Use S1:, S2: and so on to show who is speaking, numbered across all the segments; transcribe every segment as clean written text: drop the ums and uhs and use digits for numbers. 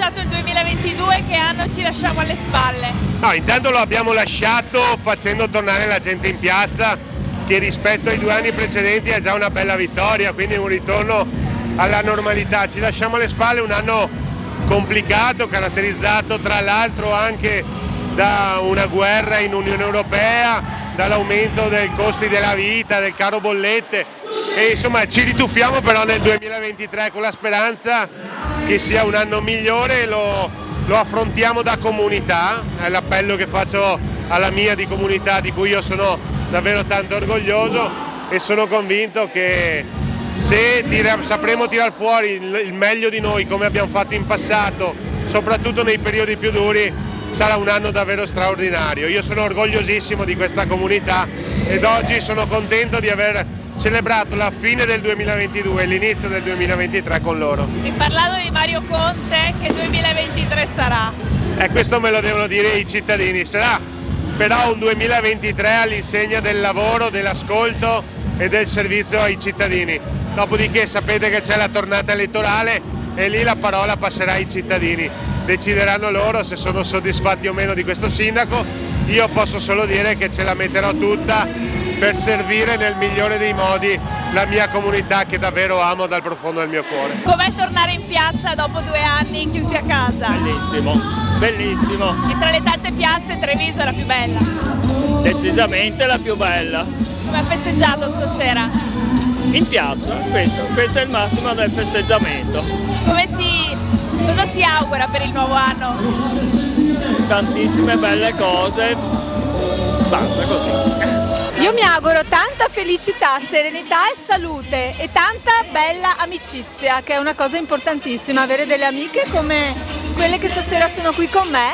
S1: lasciato il 2022, che anno ci lasciamo alle spalle?
S2: No, intanto lo abbiamo lasciato facendo tornare la gente in piazza, che rispetto ai 2 anni precedenti è già una bella vittoria, quindi un ritorno alla normalità. Ci lasciamo alle spalle un anno complicato, caratterizzato tra l'altro anche da una guerra in Unione Europea, dall'aumento dei costi della vita, del caro bollette, e insomma ci rituffiamo però nel 2023 con la speranza che sia un anno migliore. Lo affrontiamo da comunità, è l'appello che faccio alla mia di comunità, di cui io sono davvero tanto orgoglioso, e sono convinto che se sapremo tirar fuori il meglio di noi come abbiamo fatto in passato, soprattutto nei periodi più duri, sarà un anno davvero straordinario. Io sono orgogliosissimo di questa comunità ed oggi sono contento di aver celebrato la fine del 2022 e l'inizio del 2023 con loro.
S1: E parlando di Mario Conte, che 2023 sarà?
S2: Questo me lo devono dire i cittadini, sarà però un 2023 all'insegna del lavoro, dell'ascolto e del servizio ai cittadini. Dopodiché sapete che c'è la tornata elettorale e lì la parola passerà ai cittadini. Decideranno loro se sono soddisfatti o meno di questo sindaco. Io posso solo dire che ce la metterò tutta per servire nel migliore dei modi la mia comunità, che davvero amo dal profondo del mio cuore.
S1: Com'è tornare in piazza dopo 2 anni chiusi a casa?
S3: Bellissimo, bellissimo.
S1: E tra le tante piazze Treviso è la più bella?
S3: Decisamente la più bella.
S1: Come ha festeggiato stasera?
S3: In piazza, questo è il massimo del festeggiamento.
S1: Cosa si augura per il nuovo anno?
S3: Tantissime belle cose, basta così.
S4: Io mi auguro tanta felicità, serenità e salute e tanta bella amicizia, che è una cosa importantissima, avere delle amiche come quelle che stasera sono qui con me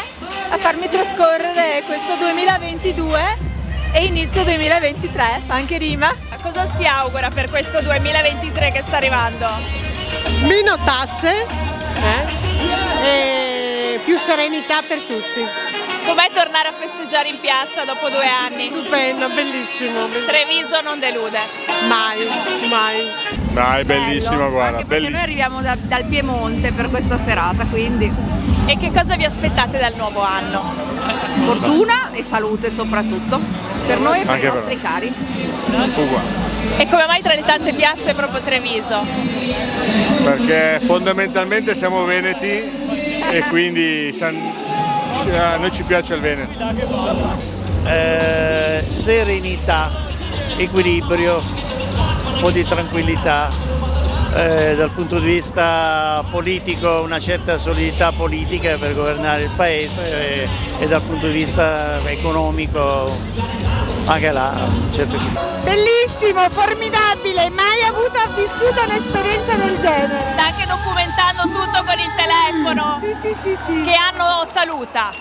S4: a farmi trascorrere questo 2022 e inizio 2023, anche rima.
S1: Cosa si augura per questo 2023 che sta arrivando?
S5: Meno tasse e più serenità per tutti.
S1: Com'è tornare a festeggiare in piazza dopo 2 anni?
S5: Stupendo, bellissimo.
S1: Treviso non delude.
S5: Mai, mai.
S2: Dai, bellissimo, guarda.
S6: Anche perché noi arriviamo dal Piemonte per questa serata, quindi
S1: E che cosa vi aspettate dal nuovo anno?
S6: fortuna e salute soprattutto, per noi e per
S2: Anche
S6: i
S2: per
S6: nostri cari.
S2: Uguale.
S1: E come mai tra le tante piazze proprio Treviso?
S7: Perché fondamentalmente siamo veneti e quindi a noi ci piace il Veneto.
S8: Serenità, equilibrio, un po' di tranquillità, dal punto di vista politico una certa solidità politica per governare il paese e dal punto di vista economico anche là un certo equilibrio.
S5: Bellissimo, formidabile, mai vissuto un'esperienza del genere.
S1: Sta anche documentando tutto con il telefono.
S5: Sì.
S1: Che anno saluta?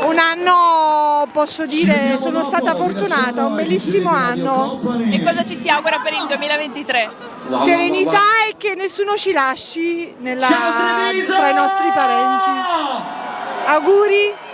S5: Un anno, posso dire, sono stata fortunata, un bellissimo anno.
S1: E cosa ci si augura per il 2023?
S5: Serenità e che nessuno ci lasci tra i nostri parenti. Auguri.